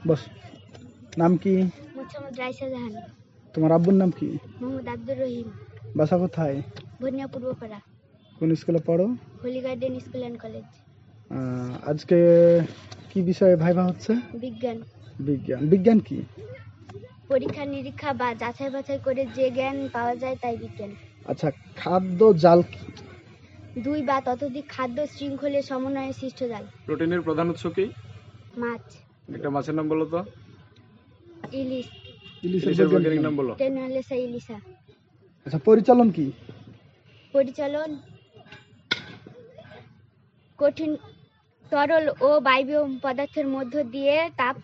বস। নাম কি? মোহাম্মদ রাইসা জাহান। তোমার আব্বুর নাম কি? মোহাম্মদ আব্দুর রহিম। বাসা কোথায়? বনিয়া পূর্বপাড়া। কোন স্কুলে পড়ো? Holy Garden School and College. আজকে কি বিষয়ে ভাইভা হচ্ছে? বিজ্ঞান। বিজ্ঞান। বিজ্ঞান কি? পরীক্ষা নিরীক্ষা বা যাচাই বাছাই করে যে জ্ঞান পাওয়া যায় তাই বিজ্ঞান। আচ্ছা, খাদ্য জাল কি? দুই বা ততোধিক খাদ্য শৃঙ্খলের সমন্বয়ে সৃষ্ট জাল। প্রোটিনের প্রধান উৎস কি? মাছ। একটা মাছের নাম বলো তো। ইলিশ। ইলিশের বৈজ্ঞানিক নাম বলো। টেনুয়ালেসা ইলিশা। আচ্ছা, পরিচালন কি? পরিচালন কঠিন তরল ও বায়বীয় পদার্থের মধ্য দিয়ে তাপ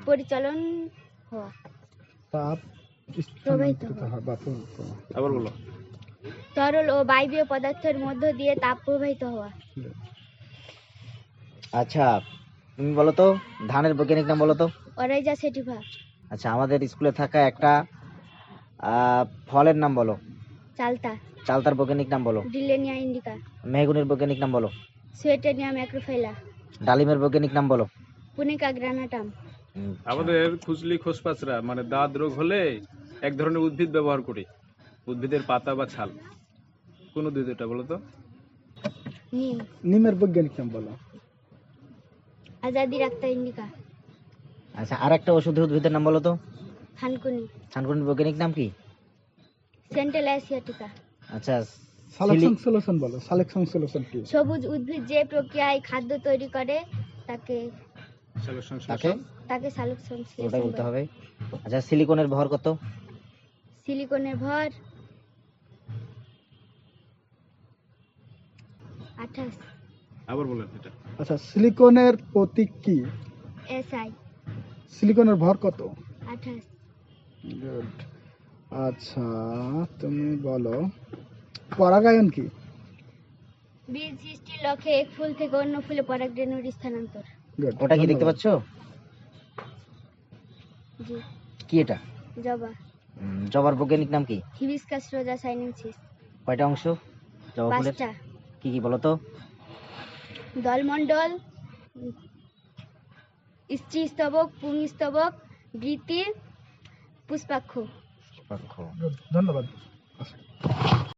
পরিচালন হওয়া। তাপ স্থানান্তরিত হয় বা আবার বলো। তরল ও বায়বীয় পদার্থের মধ্য দিয়ে তাপ প্রবাহিত হওয়া। আচ্ছা, তুমি বলো তো ধানের বৈজ্ঞানিক নাম বলো তো। অরাইজা সেটিভা। আচ্ছা, আমাদের স্কুলে থাকা একটা ফলের নাম বলো। চালতা। চালতার বৈজ্ঞানিক নাম বলো। ডিলেনিয়া ইন্ডিকা। মেহগুনির বৈজ্ঞানিক নাম বলো। সুয়েটেনিয়া ম্যাক্রোফাইলা। ডালিমের বৈজ্ঞানিক নাম বলো। পুনিকা গ্রানাটাম। আমাদের খুজলি খোসপাচরা মানে দাঁত রোগ হলে এক ধরনের উদ্ভিদ ব্যবহার করি, উদ্ভিদের পাতা বা ছাল। কোন উদ্ভিদ এটা বলো তো? নিম। নিমের বৈজ্ঞানিক নাম বলো। আজাদি রাক্তা ইন্ডিকা। আচ্ছা, আর একটা ওষুধের উদ্ভিদের নাম বলো তো। থানকুনি। থানকুনির বৈজ্ঞানিক নাম কি? Central asiatica. আচ্ছা, সালেকশন সলিউশন বলো। সালেকশন সলিউশন কি? সবুজ উদ্ভিদ যে প্রক্রিয়ায় খাদ্য তৈরি করে তাকে তাকে তাকে সালেকশন ওটা বলতে হবে। আচ্ছা, সিলিকনের ভর কত? সিলিকনের ভর 28। আবার বলেন এটা। আচ্ছা, সিলিকনের প্রতীক কি? SI। সিলিকনের ভর কত? 28। গুড। আচ্ছা, তুমি বলো পরাগায়ন কি? বীজ সৃষ্টির লক্ষ্যে এক ফুল থেকে অন্য ফুলে পরাগরেণুর স্থানান্তর। গুড। ওটা কি দেখতে পাচ্ছো? জি। কি এটা? জবা। জবার বৈজ্ঞানিক নাম কি? হিবিস্কাস রোজা সাইনেনসিস। কয়টা অংশ জবা ফুলের? 5টা। কি কি বলো তো? দলমণ্ডল, স্ত্রীস্তবক, পুংস্তবক, বৃতি, পুষ্পাক্ষ। ধন্যবাদ।